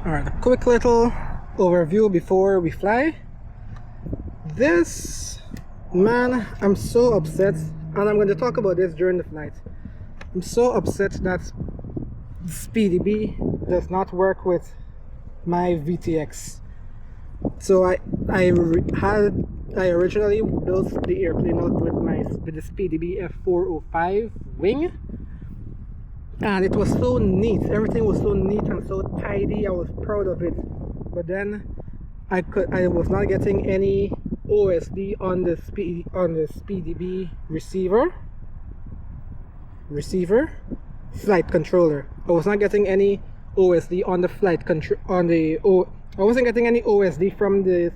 Alright, a quick little overview before we fly. This, man, I'm so upset, and I'm going to talk about this during the flight. I'm so upset that SpeedyB does not work with my VTX. So I originally built the airplane out with the SpeedyB F405 wing, and it was so neat. Everything was so neat and so tidy. I was proud of it. But then I was not getting any OSD on the SpeedyB receiver flight controller. I was not getting any OSD on the flight control I wasn't getting any OSD from the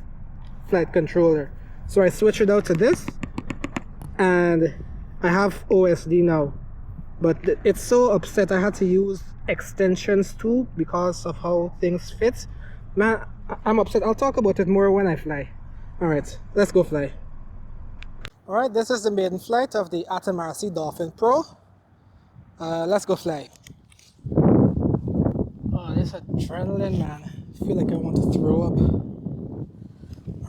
flight controller. So I switched it out to this, and I have OSD now. But it's so upset I had to use extensions too because of how things fit. Man, I'm upset. I'll talk about it more when I fly. Alright, let's go fly. Alright, this is the maiden flight of the AtomRc Dolphin Pro. Let's go fly. Oh, this adrenaline, man. I feel like I want to throw up.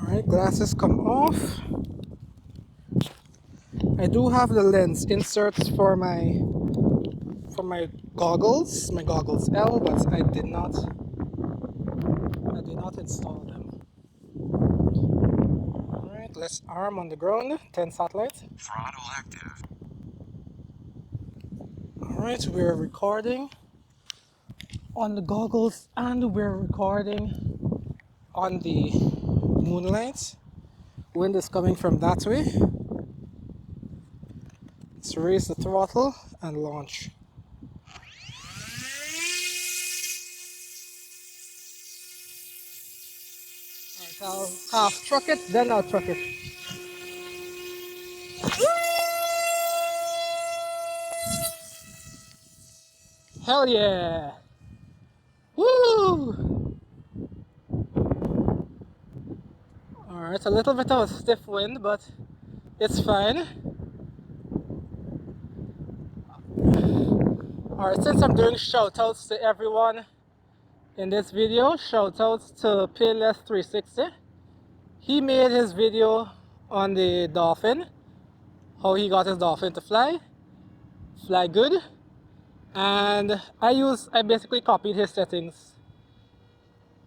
Alright, glasses come off. I do have the lens inserts for my goggles, L, but I did not install them. Alright, let's arm on the ground, 10 satellites. Throttle active. Alright, we're recording on the goggles and we're recording on the moonlight. Wind is coming from that way. Let's raise the throttle and launch. Alright, I'll half truck it, then I'll truck it. Hell yeah! Woo! Alright, a little bit of a stiff wind, but it's fine. Alright, since I'm doing shoutouts to everyone in this video, shoutouts to Payless360. He made his video on the Dolphin, how he got his Dolphin to fly good, and I basically copied his settings.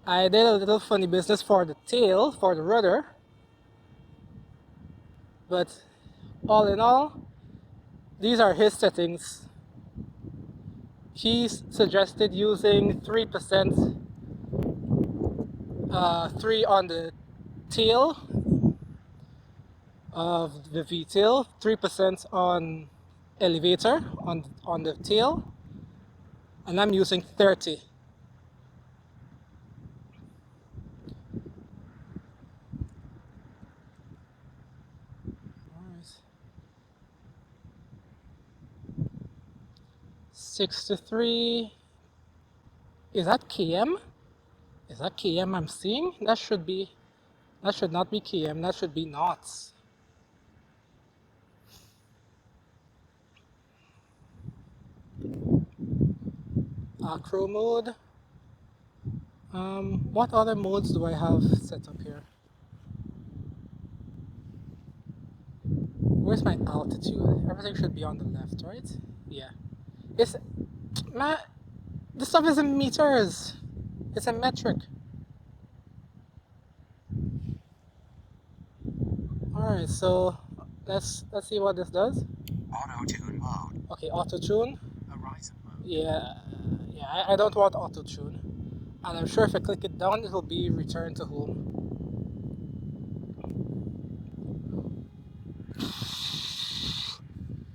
I did a little funny business for the tail, for the rudder, but all in all, these are his settings. He suggested using 3%, 3 on the tail of the V-tail, 3% on elevator on the tail, and I'm using 30. Alright. 63. Is that km? Is that km I'm seeing? That should not be km, that should be knots. Acro mode. What other modes do I have set up here? Where's my altitude? Everything should be on the left, right? Yeah. This stuff is in meters. It's a metric. Alright, so let's see what this does. Auto-tune mode. Okay, auto-tune. Horizon mode. Yeah, I don't want auto-tune. And I'm sure if I click it down, it will be return to home.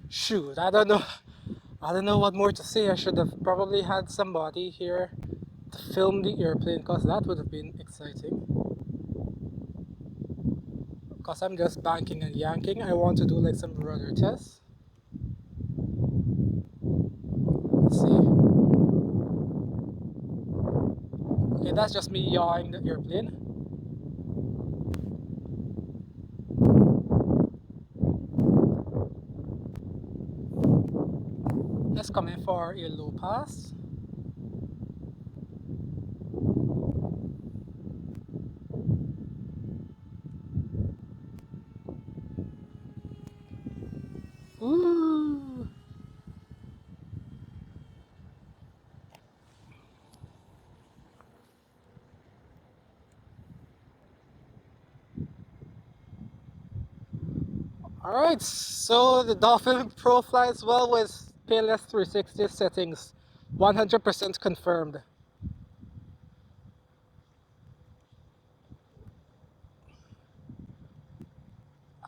Shoot, I don't know what more to say. I should have probably had somebody here to film the airplane, because that would have been exciting. Because I'm just banking and yanking. I want to do like some rudder tests. Let's see. Okay, that's just me yawing the airplane. Let's come in for a low pass. Alright, so the Dolphin Pro flies well with painless 360 settings. 100% confirmed.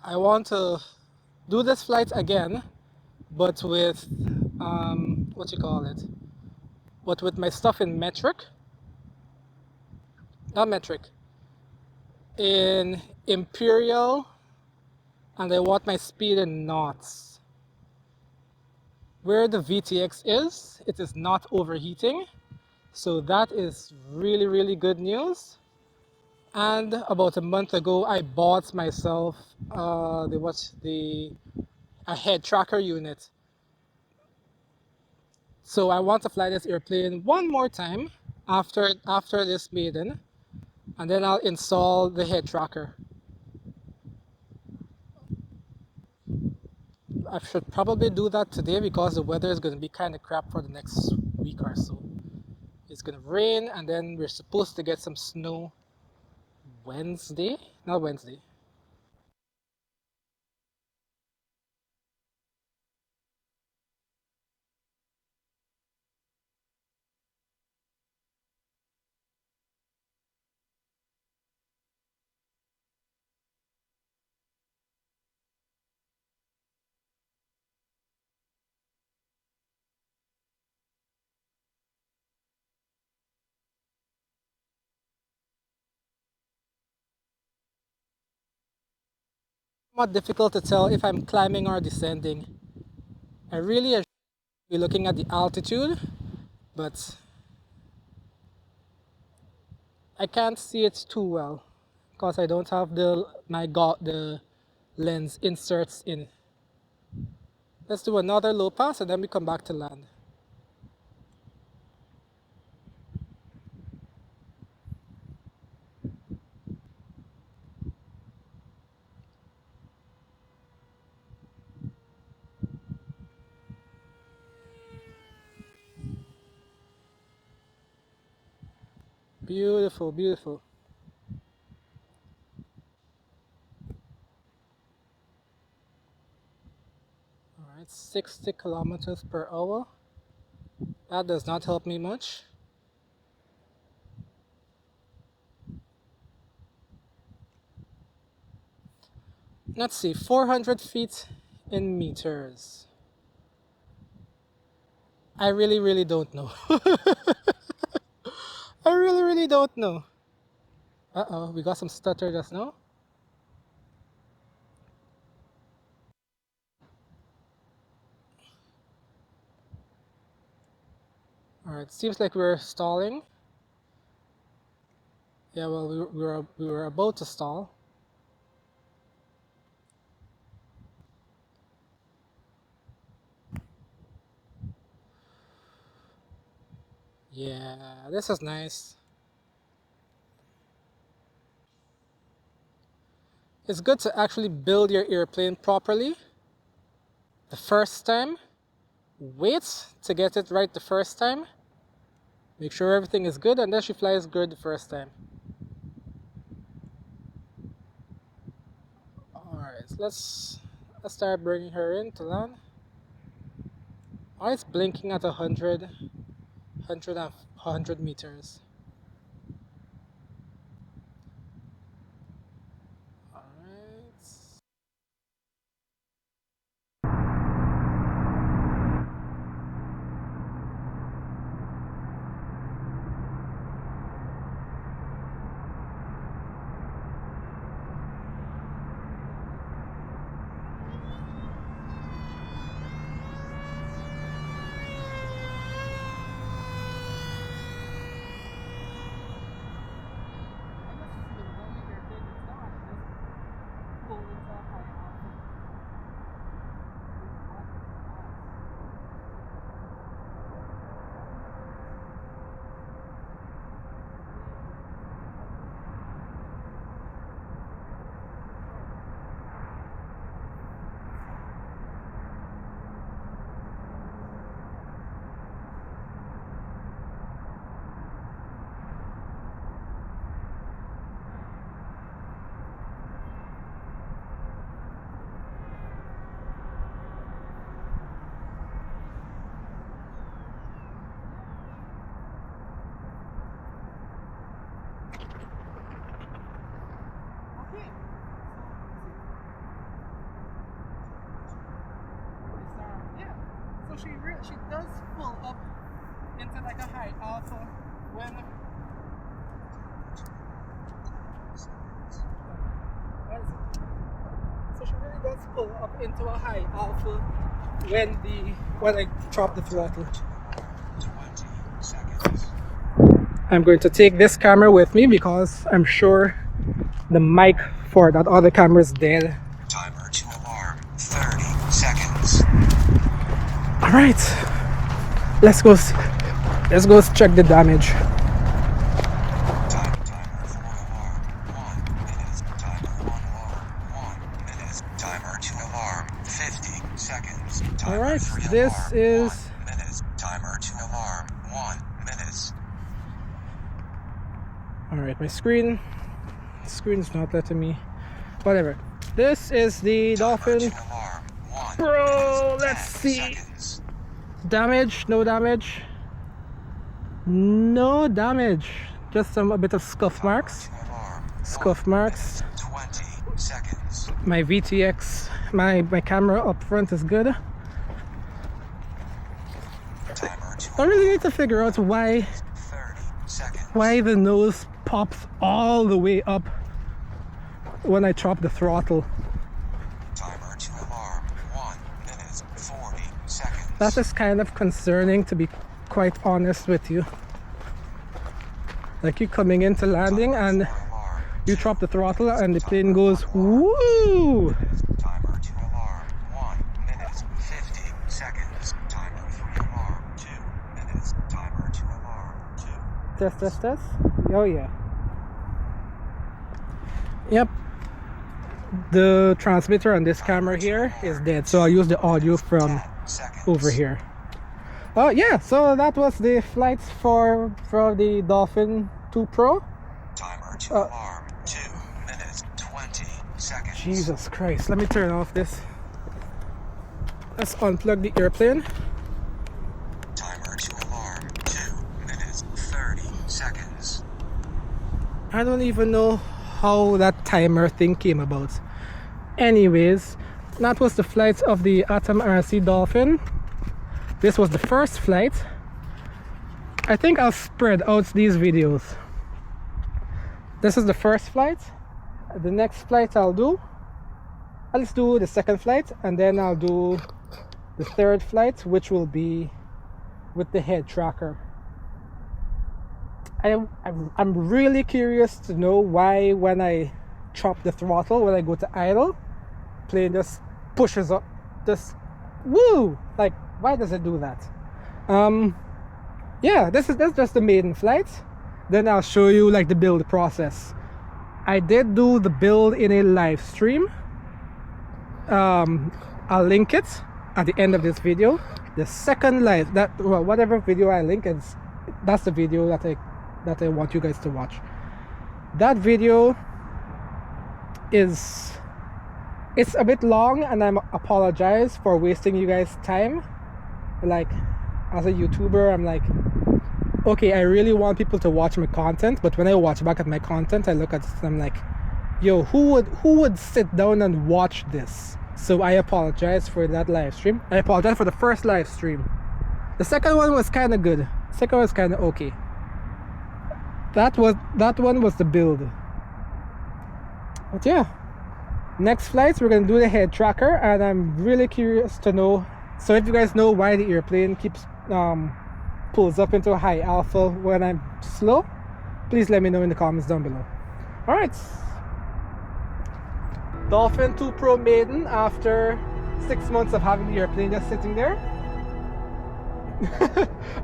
I want to do this flight again, but with, what you call it? But with my stuff in metric. Not metric. In imperial, and I want my speed in knots. Where the VTX is, it is not overheating. So that is really, really good news. And about a month ago, I bought myself a head tracker unit. So I want to fly this airplane one more time after this Maiden, and then I'll install the head tracker. I should probably do that today because the weather is going to be kind of crap for the next week or so. It's going to rain, and then we're supposed to get some snow Wednesday? Not Wednesday. Somewhat difficult to tell if I'm climbing or descending. I really should be looking at the altitude, but I can't see it too well because I don't have the lens inserts in. Let's do another low pass and then we come back to land. Beautiful, beautiful. Alright, 60 kilometers per hour. That does not help me much. Let's see, 400 feet in meters. I really, really don't know. I really, really don't know. Uh-oh, we got some stutter just now. Alright, seems like we're stalling. Yeah, well, we were about to stall. Yeah, this is nice. It's good to actually build your airplane properly the first time. Wait to get it right the first time. Make sure everything is good, and then she flies good the first time. Alright, so let's start bringing her in to land. Oh, it's blinking at 100 meters. Alright. she does pull up into like a high alpha when what is it? So she really does pull up into a high alpha when I chop the throttle. 20 seconds. I'm going to take this camera with me because I'm sure the mic for that other camera is dead. Timer to alarm. 30 seconds. All right, let's go check the damage. Timer for alarm. 1 minute. Timer on alarm. 1 minute. Timer to alarm. 50 seconds. Timer All right, free this alarm. is 1 minute. Timer to alarm. 1 minute. all right. My screen's not letting me. Whatever. This is the Dolphin Timer to alarm. 1 Pro. minute. Let's 10 see. seconds. Damage? No damage. No damage. Just a bit of scuff marks. To alarm. Scuff 1 marks. minute. 20 seconds. My VTX, my camera up front is good. Timer to I really need to figure out 30 seconds. why the nose pops all the way up when I chop the throttle. Timer to alarm. 1 minute. 40 seconds. That is kind of concerning, to be quite honest with you. Like you coming into landing and Alarm. you chop the throttle and the plane goes woo! Timer to alarm. 1 minute. 50 seconds. Timer 3 alarm. 2 minutes. Timer to alarm. 2. Test. Oh yeah. Yep. The transmitter on this camera here is dead, so I'll use the audio from 10 seconds. over here. Oh yeah, so that was the flights for the Dolphin 2 Pro. Timer to alarm. 2 minutes. 20 seconds. Jesus Christ, let me turn off this. Let's unplug the airplane. Timer to alarm. 2 minutes. 30 seconds. I don't even know how that timer thing came about. Anyways, that was the flights of the AtomRc Dolphin. This was the first flight. I think I'll spread out these videos. This is the first flight. The next flight I'll do the second flight, and then I'll do the third flight, which will be with the head tracker. I'm really curious to know why when I chop the throttle, when I go to idle, plane just pushes up, just woo! Like, why does it do that? Yeah, that's just the maiden flight. Then I'll show you like the build process. I did do the build in a live stream. I'll link it at the end of this video. The second live, whatever video I link, that's the video that I want you guys to watch. That video it's a bit long, and I apologize for wasting you guys time. Like, as a YouTuber, I'm like, okay, I really want people to watch my content, but when I watch back at my content, I look at it and I'm like, yo, who would sit down and watch this? So I apologize for that live stream. I apologize for the first live stream. The second one was kind of good. The second one was kind of okay. That one was the build. But yeah, next flights we're gonna do the head tracker, and I'm really curious to know. So if you guys know why the airplane keeps pulls up into a high alpha when I'm slow, please let me know in the comments down below. All right, Dolphin 2 Pro Maiden after 6 months of having the airplane just sitting there.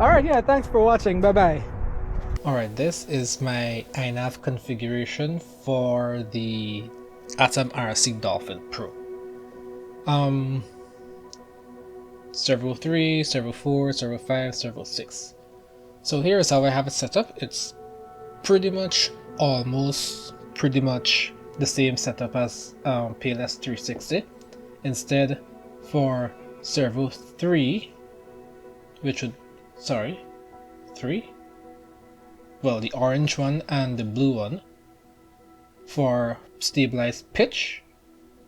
All right, yeah, thanks for watching. Bye bye. Alright, this is my iNav configuration for the AtomRc Dolphin Pro. Servo 3, Servo 4, Servo 5, Servo 6. So here's how I have it set up. It's pretty much the same setup as PLS 360. Instead, for Servo 3, well, the orange one and the blue one, for stabilized pitch,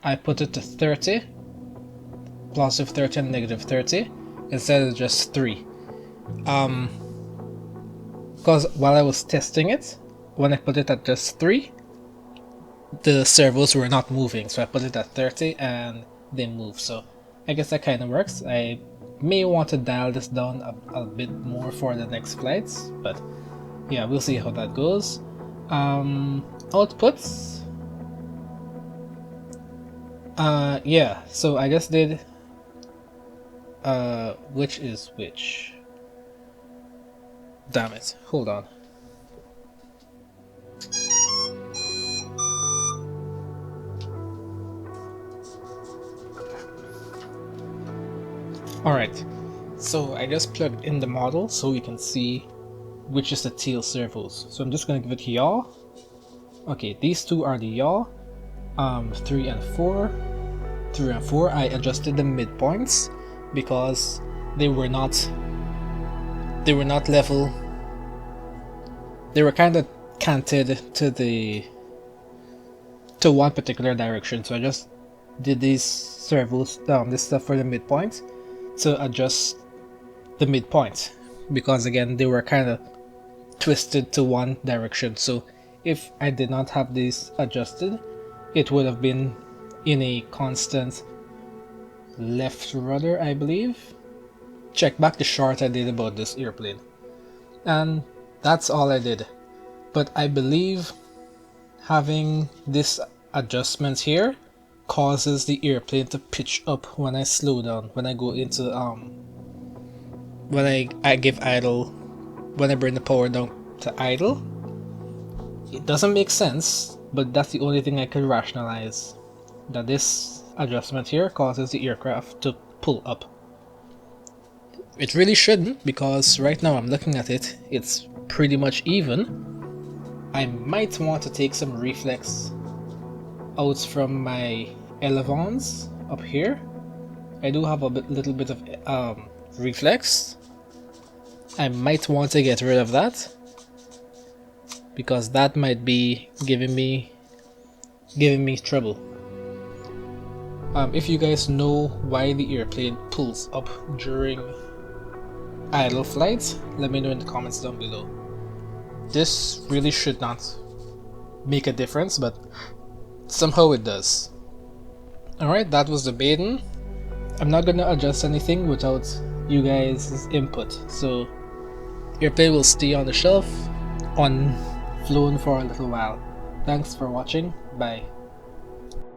I put it to 30, positive 30 and negative 30, instead of just 3. Because while I was testing it, when I put it at just 3, the servos were not moving, so I put it at 30 and they move. So I guess that kind of works. I may want to dial this down a bit more for the next flights, but yeah, we'll see how that goes. Outputs. Yeah, so I just did which is which. Damn it, hold on. Alright, so I just plugged in the model so we can see which is the tail servos. So I'm just gonna give it yaw. Okay, these two are the yaw. 3 and 4. 3 and 4, I adjusted the midpoints because they were not level. They were kind of canted to one particular direction, so I just did these servos, this stuff for the midpoint to adjust the midpoint, because again they were kind of twisted to one direction. So if I did not have these adjusted, it would have been in a constant left rudder, I believe. Check back the short I did about this airplane, and that's all I did. But I believe having this adjustment here causes the airplane to pitch up when I slow down, when I go into when I give idle, when I bring the power down to idle. It doesn't make sense, but that's the only thing I can rationalize, that this adjustment here causes the aircraft to pull up. It really shouldn't, because right now I'm looking at it, it's pretty much even. I might want to take some reflex out from my elevons up here. I do have a little bit of reflex. I might want to get rid of that, because that might be giving me trouble. If you guys know why the airplane pulls up during idle flights, let me know in the comments down below. This really should not make a difference, but somehow it does. Alright, that was the Maiden. I'm not gonna adjust anything without you guys' input, so airplane will stay on the shelf, flown for a little while. Thanks for watching, bye.